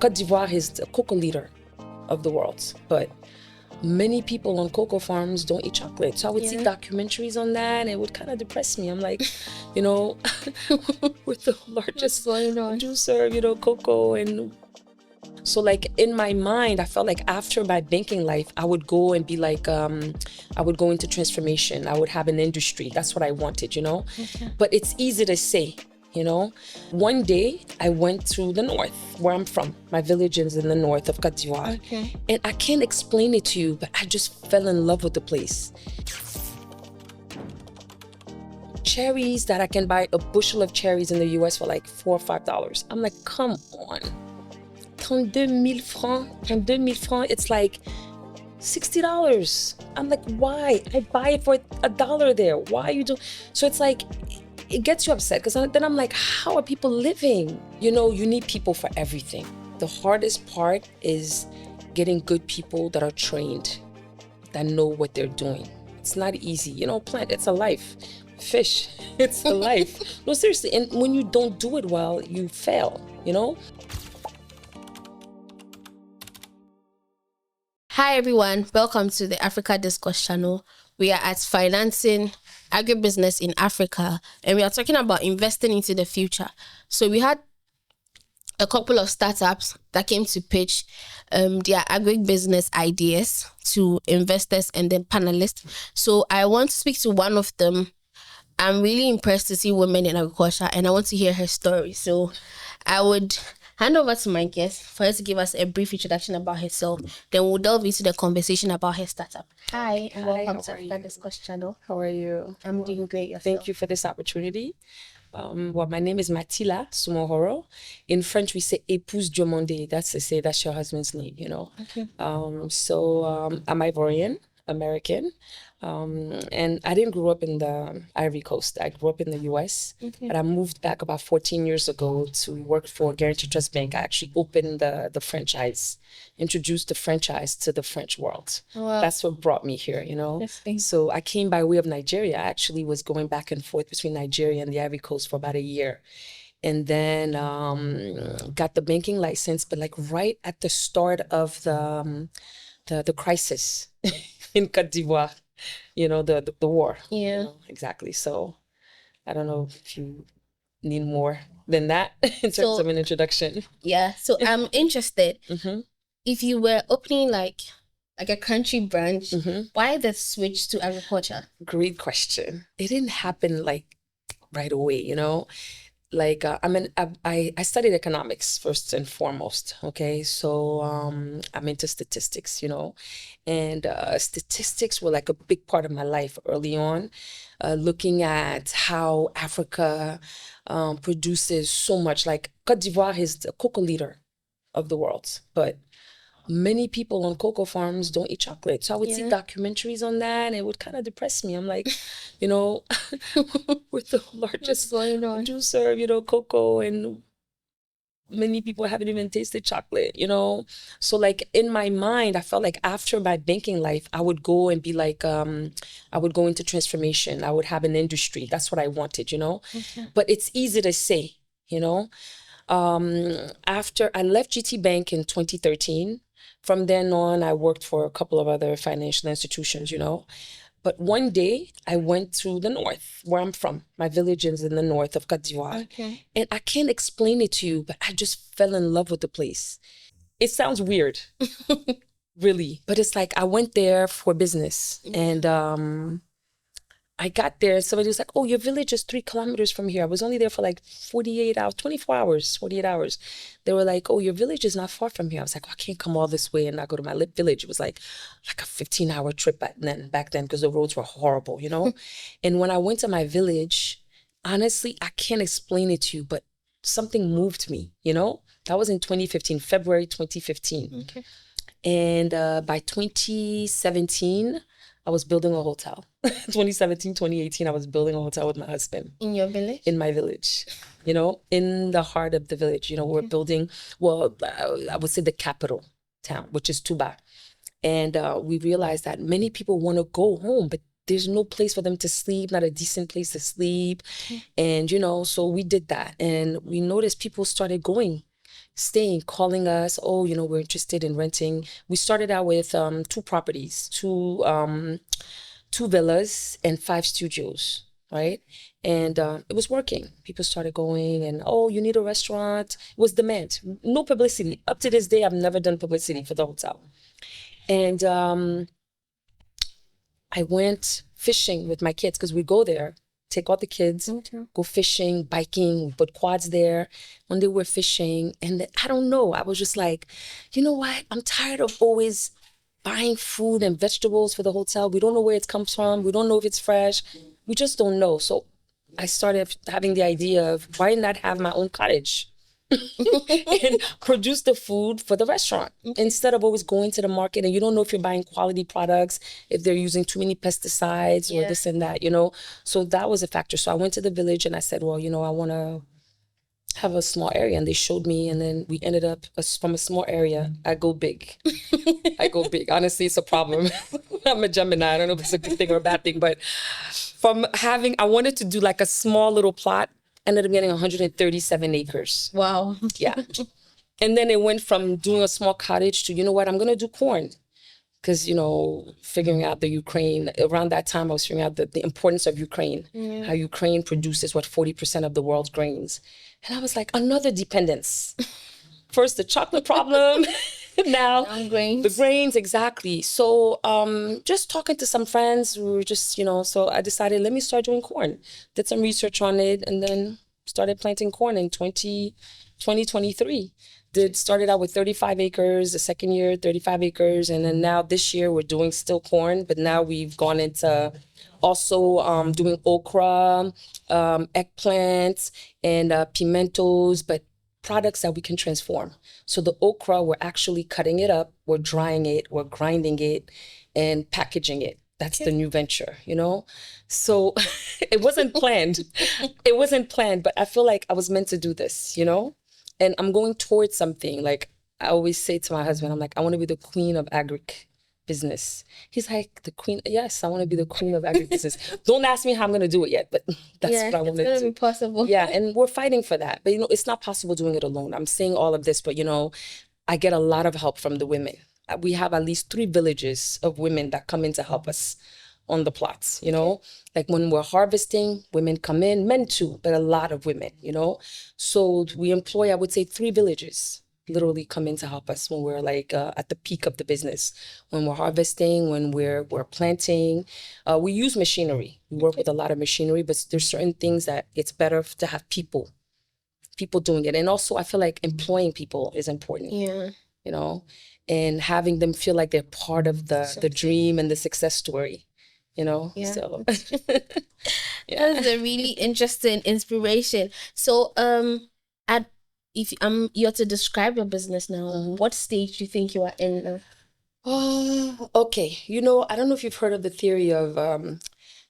Côte d'Ivoire is the cocoa leader of the world, but many people on cocoa farms don't eat chocolate. So I would see documentaries on that, and it would kind of depress me. I'm like, we're the largest producer, cocoa. And so like in my mind, I felt like after my banking life, I would go and be like, I would go into transformation. I would have an industry. That's what I wanted, Okay. But it's easy to say. One day I went to the north, where I'm from. My village is in the north of Côte d'Ivoire. Okay. And I can't explain it to you, but I just fell in love with the place. Cherries that I can buy a bushel of cherries in the US for like $4 or $5. I'm like, come on. 32,000 francs. 32,000 francs, it's like $60. I'm like, why? I buy it for $1 there. Why are you doing? So it's like, it gets you upset because then I'm like, how are people living? You need people for everything. The hardest part is getting good people that are trained, that know what they're doing. It's not easy. Plant, it's a life. Fish, it's a life. No, seriously. And when you don't do it well, you fail, Hi everyone, welcome to the Africa Discourse channel. We are at Financing Agribusiness in Africa, and we are talking about investing into the future. So we had a couple of startups that came to pitch their agribusiness ideas to investors and then panelists. So I want to speak to one of them. I'm really impressed to see women in agriculture, and I want to hear her story. So I would hand over to my guest for her to give us a brief introduction about herself. Then we'll delve into the conversation about her startup. Hi, and welcome to Africa Discourse channel. How are you? I'm doing great. Yourself? Thank you for this opportunity. My name is Mathila Soumahoro. In French, we say épouse demandée. That's to say that's your husband's name, Okay. I'm Ivorian-American. And I didn't grow up in the Ivory Coast. I grew up in the US. Okay. And I moved back about 14 years ago to work for Guaranty Trust Bank. I actually opened the franchise, introduced the franchise to the French world. Wow. That's what brought me here, So I came by way of Nigeria. I actually was going back and forth between Nigeria and the Ivory Coast for about a year. And then got the banking license, but like right at the start of the crisis in Côte d'Ivoire. The war. Yeah. Exactly. So I don't know if you need more than that in terms of an introduction. Yeah. So I'm interested. Mm-hmm. If you were opening like a country branch, why the switch to agriculture? Great question. It didn't happen like right away, Like I studied economics first and foremost. Okay, so I'm into statistics, and statistics were like a big part of my life early on, looking at how Africa produces so much. Like Côte d'Ivoire is the cocoa leader of the world, but many people on cocoa farms don't eat chocolate. So I would see documentaries on that, and it would kind of depress me. I'm like, we're the largest producer, cocoa, and many people haven't even tasted chocolate, So like in my mind, I felt like after my banking life, I would go and be like, I would go into transformation. I would have an industry. That's what I wanted, Okay. But it's easy to say, After I left GT Bank in 2013, from then on, I worked for a couple of other financial institutions, But one day I went to the north, where I'm from. My village is in the north of Côte d'Ivoire. Okay. And I can't explain it to you, but I just fell in love with the place. It sounds weird, really. But it's like I went there for business. And I got there and somebody was like, oh, your village is 3 kilometers from here. I was only there for like 48 hours. They were like, oh, your village is not far from here. I was like, I can't come all this way and not go to my village. It was like a 15-hour trip back then because the roads were horrible, And when I went to my village, honestly, I can't explain it to you, but something moved me, That was in 2015, February 2015. Okay. And by 2017, I was building a hotel. 2017, 2018, I was building a hotel with my husband. In your village? In my village, in the heart of the village. We're building, I would say the capital town, which is Tuba. And we realized that many people want to go home, but there's no place for them to sleep, not a decent place to sleep. And, so we did that. And we noticed people started going, staying, calling us, oh, we're interested in renting. We started out with 2 properties, two villas and 5 studios, right? And it was working. People started going and, oh, you need a restaurant. It was demand. No publicity. Up to this day, I've never done publicity for the hotel. And I went fishing with my kids because we go there, take all the kids, go fishing, biking, put quads there. One day we're fishing, and I don't know, I was just like, you know what? I'm tired of always buying food and vegetables for the hotel. We don't know where it comes from. We don't know if it's fresh. We just don't know. So I started having the idea of why not have my own cottage and produce the food for the restaurant instead of always going to the market and you don't know if you're buying quality products, if they're using too many pesticides or this and that, So that was a factor. So I went to the village and I said, well, I want to have a small area, and they showed me, and then we ended up from a small area. I go big. Honestly, it's a problem. I'm a Gemini. I don't know if it's a good thing or a bad thing, but I wanted to do like a small little plot, ended up getting 137 acres. Wow. Yeah. And then it went from doing a small cottage to, I'm going to do corn. Because, figuring out the Ukraine, around that time, I was figuring out the importance of Ukraine, how Ukraine produces 40% of the world's grains. And I was like, another dependence. First, the chocolate problem. Now grains. The grains, exactly. So just talking to some friends, we were just, so I decided, let me start doing corn. Did some research on it and then started planting corn in 2023. Started out with 35 acres, the second year, 35 acres. And then now this year we're doing still corn, but now we've gone into also doing okra, eggplants, and pimentos, but products that we can transform. So the okra, we're actually cutting it up, we're drying it, we're grinding it, and packaging it. That's the new venture, So it wasn't planned. It wasn't planned, but I feel like I was meant to do this, And I'm going towards something. Like I always say to my husband, I'm like, I want to be the queen of agribusiness. He's like, the queen? Yes, I want to be the queen of agribusiness. Don't ask me how I'm going to do it yet, but that's what I want to do. It's going to be possible. Yeah, and we're fighting for that. But, it's not possible doing it alone. I'm saying all of this, but, I get a lot of help from the women. We have at least 3 villages of women that come in to help us on the plots, like when we're harvesting, women come in, men too, but a lot of women, So we employ, I would say 3 villages literally come in to help us when we're like at the peak of the business, when we're harvesting, when we're planting. We use machinery. We work with a lot of machinery, but there's certain things that it's better to have people doing it. And also I feel like employing people is important. Yeah. And having them feel like they're part of the dream and the success story. So That's a really interesting inspiration. So if you're to describe your business now, what stage do you think you are in now? Okay. I don't know if you've heard of the theory of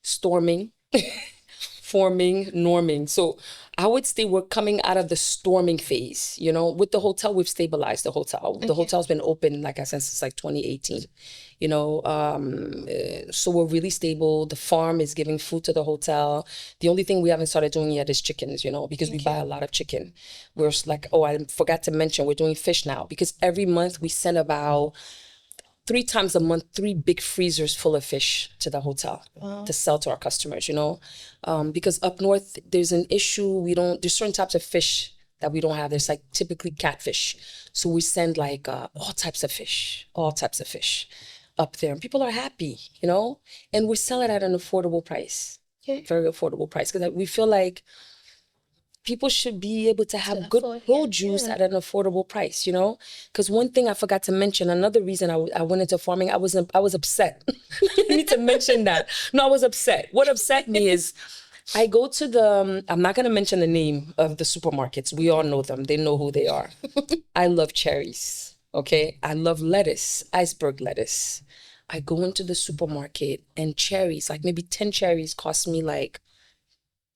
storming, forming, norming. So I would say we're coming out of the storming phase. With the hotel, we've stabilized the hotel. The hotel's been open, like I said, since like 2018. So we're really stable. The farm is giving food to the hotel. The only thing we haven't started doing yet is chickens, because we buy a lot of chicken. We're like, I forgot to mention, we're doing fish now because every month we send about 3 times a month, 3 big freezers full of fish to the hotel to sell to our customers, because up north, there's an issue. There's certain types of fish that we don't have. There's like typically catfish. So we send like all types of fish up there. And people are happy, and we sell it at an affordable price, very affordable price. Because we feel like people should be able to have good produce at an affordable price, Because one thing I forgot to mention, another reason I went into farming, I was upset. I need to mention that. No, I was upset. What upset me is I go to I'm not going to mention the name of the supermarkets. We all know them. They know who they are. I love cherries, okay? I love lettuce, iceberg lettuce. I go into the supermarket and cherries, like maybe 10 cherries cost me like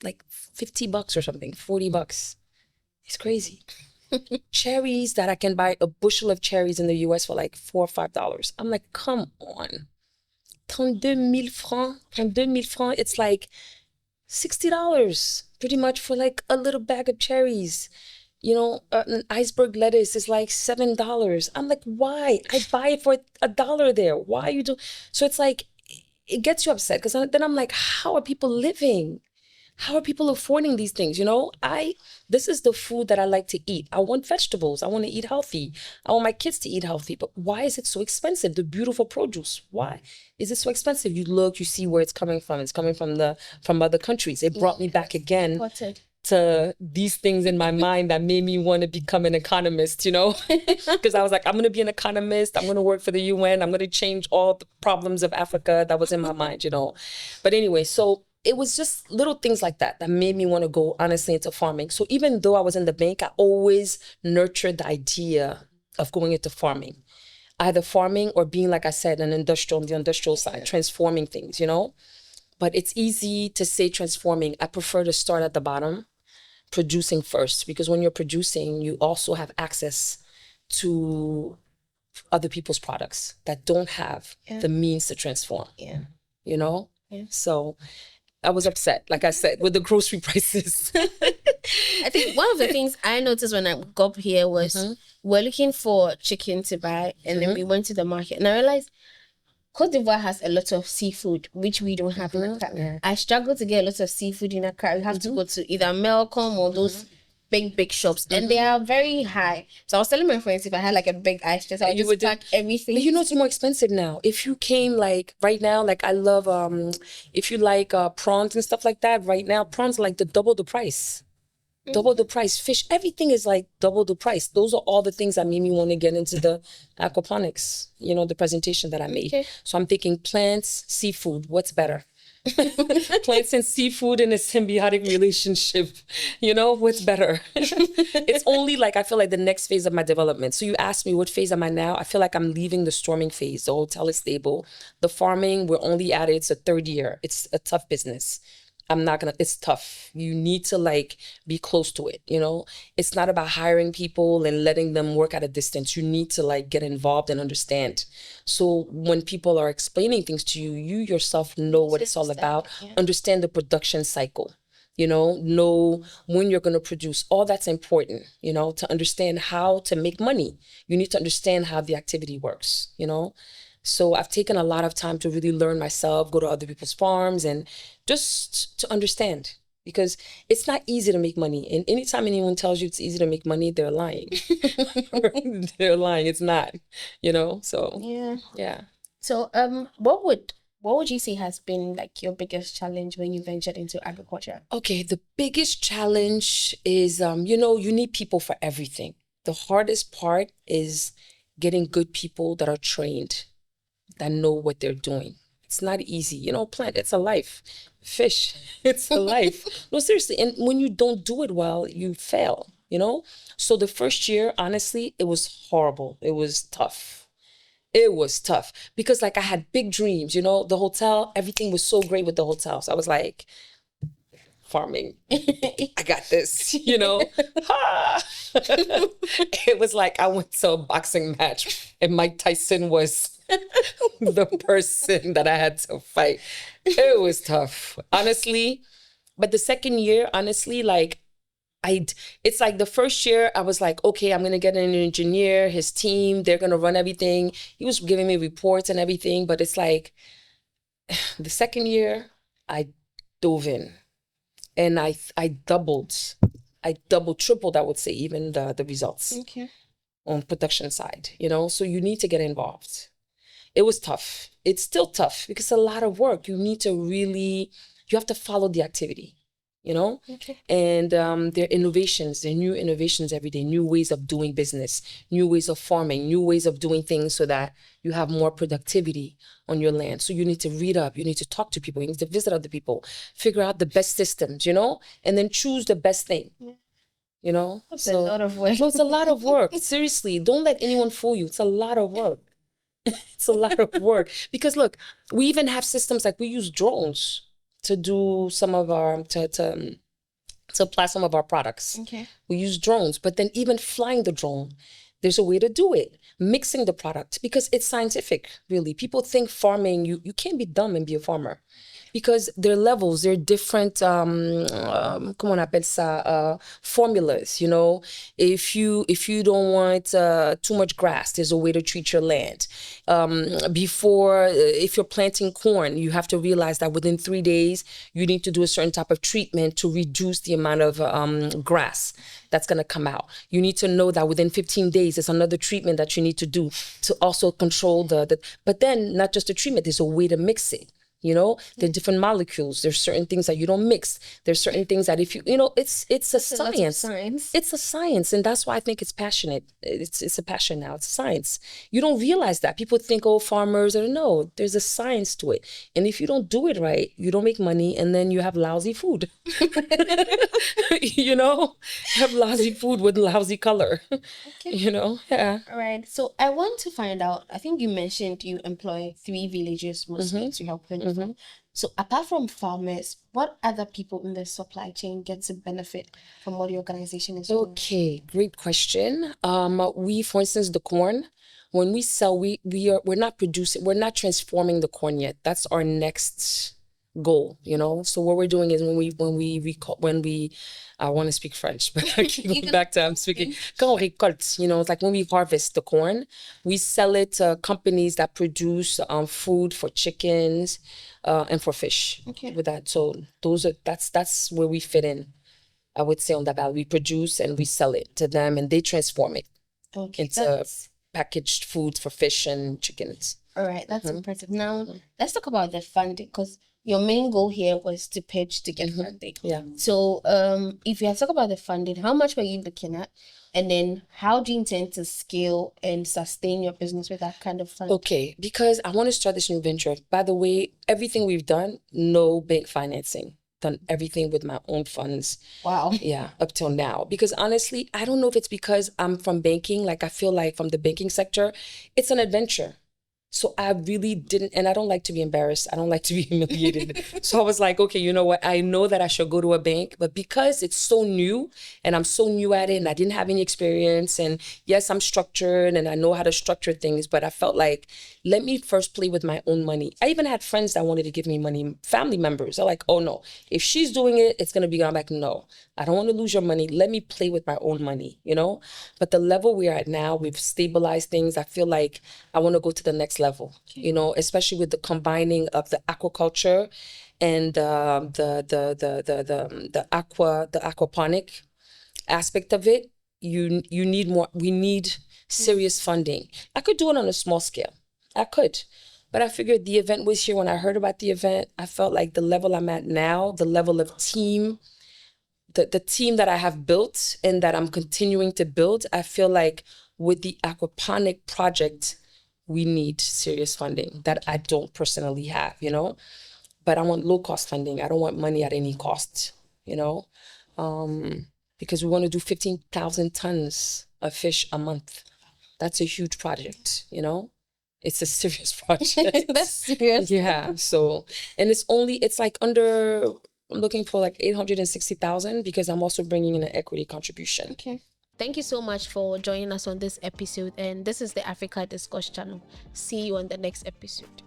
$50 or something, $40. It's crazy. Cherries that I can buy a bushel of cherries in the US for like $4 or $5. I'm like, come on. 32,000 francs. 32,000 francs. It's like $60 pretty much for like a little bag of cherries. An iceberg lettuce is like $7. I'm like, why? I buy it for $1 there. Why you do? So it's like, it gets you upset because then I'm like, how are people living? How are people affording these things? This is the food that I like to eat. I want vegetables. I want to eat healthy. I want my kids to eat healthy. But why is it so expensive? The beautiful produce. Why is it so expensive? You look, you see where it's coming from. It's coming from other countries. It brought me back again Imported. to these things in my mind that made me want to become an economist, because I was like, I'm going to be an economist. I'm going to work for the UN. I'm going to change all the problems of Africa. That was in my mind. But anyway, so it was just little things like that that made me want to go honestly into farming. So even though I was in the bank, I always nurtured the idea of going into farming, either farming or being, like I said, on the industrial side, transforming things, But it's easy to say transforming. I prefer to start at the bottom, producing first, because when you're producing, you also have access to other people's products that don't have the means to transform. Yeah. So I was upset, like I said, with the grocery prices. I think one of the things I noticed when I got up here was we're looking for chicken to buy, and then we went to the market, and I realized Cote d'Ivoire has a lot of seafood, which we don't have in Accra. Yeah. I struggle to get a lot of seafood in Accra. You have to go to either Melcom or those big shops, and they are very high. So I was telling my friends, if I had like a big ice chest, I would just pack everything. But it's more expensive now. If you came like right now, like I love, if you like prawns and stuff like that, right now, prawns are like double the price. Double the price. Fish, everything is like double the price. Those are all the things that made me want to get into the aquaponics, the presentation that I made. Okay. So I'm thinking plants, seafood, what's better? Plants and seafood in a symbiotic relationship, what's better? It's only like, I feel like the next phase of my development. So you asked me, what phase am I now? I feel like I'm leaving the storming phase. The hotel is stable. The farming, we're only at it. It's a third year. It's a tough business. It's tough. You need to be close to it, It's not about hiring people and letting them work at a distance. You need to get involved and understand. So when people are explaining things to you, you yourself know what it's all about. Yeah. Understand the production cycle, know when you're going to produce. All that's important, to understand how to make money. You need to understand how the activity works, So I've taken a lot of time to really learn myself, go to other people's farms, and just to understand, because it's not easy to make money. And anytime anyone tells you it's easy to make money, they're lying. They're lying. It's not, So yeah. So what would you say has been like your biggest challenge when you ventured into agriculture? Okay, the biggest challenge is you need people for everything. The hardest part is getting good people that are trained, that know what they're doing. It's not easy. Plant, it's a life. Fish, it's a life. No, seriously. And when you don't do it well, you fail, So the first year, honestly, it was horrible. It was tough. It was tough because I had big dreams, the hotel, everything was so great with the hotel. So I was like, farming, I got this, It was like I went to a boxing match and Mike Tyson was the person that I had to fight. It was tough, honestly. But the second year, honestly, it's like the first year I was like, okay, I'm going to get an engineer, his team, they're going to run everything. He was giving me reports and everything, but it's like the second year I dove in and I doubled, tripled, I would say, even the results on production side, so you need to get involved. It was tough. It's still tough because it's a lot of work. You have to follow the activity, And there are innovations, there are new innovations every day, new ways of doing business, new ways of farming, new ways of doing things so that you have more productivity on your land. So you need to read up, you need to talk to people, you need to visit other people, figure out the best systems, and then choose the best thing. Yeah. That's a lot of work. No, it's a lot of work. Seriously, don't let anyone fool you. It's a lot of work. It's a lot of work because look, we even have systems like we use drones to do some of our to apply some of our products. Okay. We use drones, but then even flying the drone, there's a way to do it. Mixing the product because it's scientific, really. People think farming, you can't be dumb and be a farmer. because there are levels, there are different comment on appelle ça, formulas, you know. If you don't want too much grass, there's a way to treat your land. Before, if you're planting corn, you have to realize that within 3 days you need to do a certain type of treatment to reduce the amount of grass that's going to come out. You need to know that within 15 days there's another treatment that you need to do to also control the but then not just a treatment, there's a way to mix it. You know, there are different molecules. There's certain things that you don't mix. There's certain things that if you know, it's a science. It's a science, and that's why I think it's passionate. It's a passion now. It's a science. You don't realize that. People think, oh, farmers, or no, there's a science to it. And if you don't do it right, you don't make money, and then you have lousy food. You know, you have lousy food with lousy color. Okay. You know, yeah. All right. So I want to find out. I think you mentioned you employ 3 villages mostly to help them. So apart from farmers, what other people in the supply chain get to benefit from what the organization is doing? Okay, great question. We, for instance, the corn, when we sell, we're not producing, we're not transforming the corn yet. That's our next goal, you know. So what we're doing is when we I want to speak French, but I keep going back to I'm speaking. Quand on récolte, you know, it's like when we harvest the corn, we sell it to companies that produce food for chickens and for fish. Okay. With that, so that's where we fit in. I would say on that value, we produce and we sell it to them, and they transform it into packaged foods for fish and chickens. All right, that's impressive. Now let's talk about the funding, because your main goal here was to pitch to get funding. Yeah. So if you have to talk about the funding, how much were you looking at? And then how do you intend to scale and sustain your business with that kind of funding? Okay, because I want to start this new venture. By the way, everything we've done, no bank financing. Done everything with my own funds. Wow. Yeah, up till now. Because honestly, I don't know if it's because I'm from banking. Like, I feel like from the banking sector, it's an adventure. So I really didn't, and I don't like to be embarrassed. I don't like to be humiliated. So I was like, okay, you know what? I know that I should go to a bank, but because it's so new and I'm so new at it and I didn't have any experience, and yes, I'm structured and I know how to structure things, but I felt like, let me first play with my own money. I even had friends that wanted to give me money, family members. They're like, oh no, if she's doing it, it's going to be, I'm like, no, I don't want to lose your money. Let me play with my own money, you know? But the level we're at now, we've stabilized things. I feel like I want to go to the next level, you know, especially with the combining of the aquaculture and the aquaponic aspect of it. You need more. We need serious funding. I could do it on a small scale. I could, but I figured the event was here. When I heard about the event, I felt like the level I'm at now, the level of team, the team that I have built and that I'm continuing to build, I feel like with the aquaponic project, we need serious funding that I don't personally have, you know, but I want low cost funding. I don't want money at any cost, you know, because we want to do 15,000 tons of fish a month. That's a huge project, you know. It's a serious project. That's serious. Yeah. So, and it's like under, I'm looking for like 860,000 because I'm also bringing in an equity contribution. Okay. Thank you so much for joining us on this episode. And this is the Africa Discourse channel. See you on the next episode.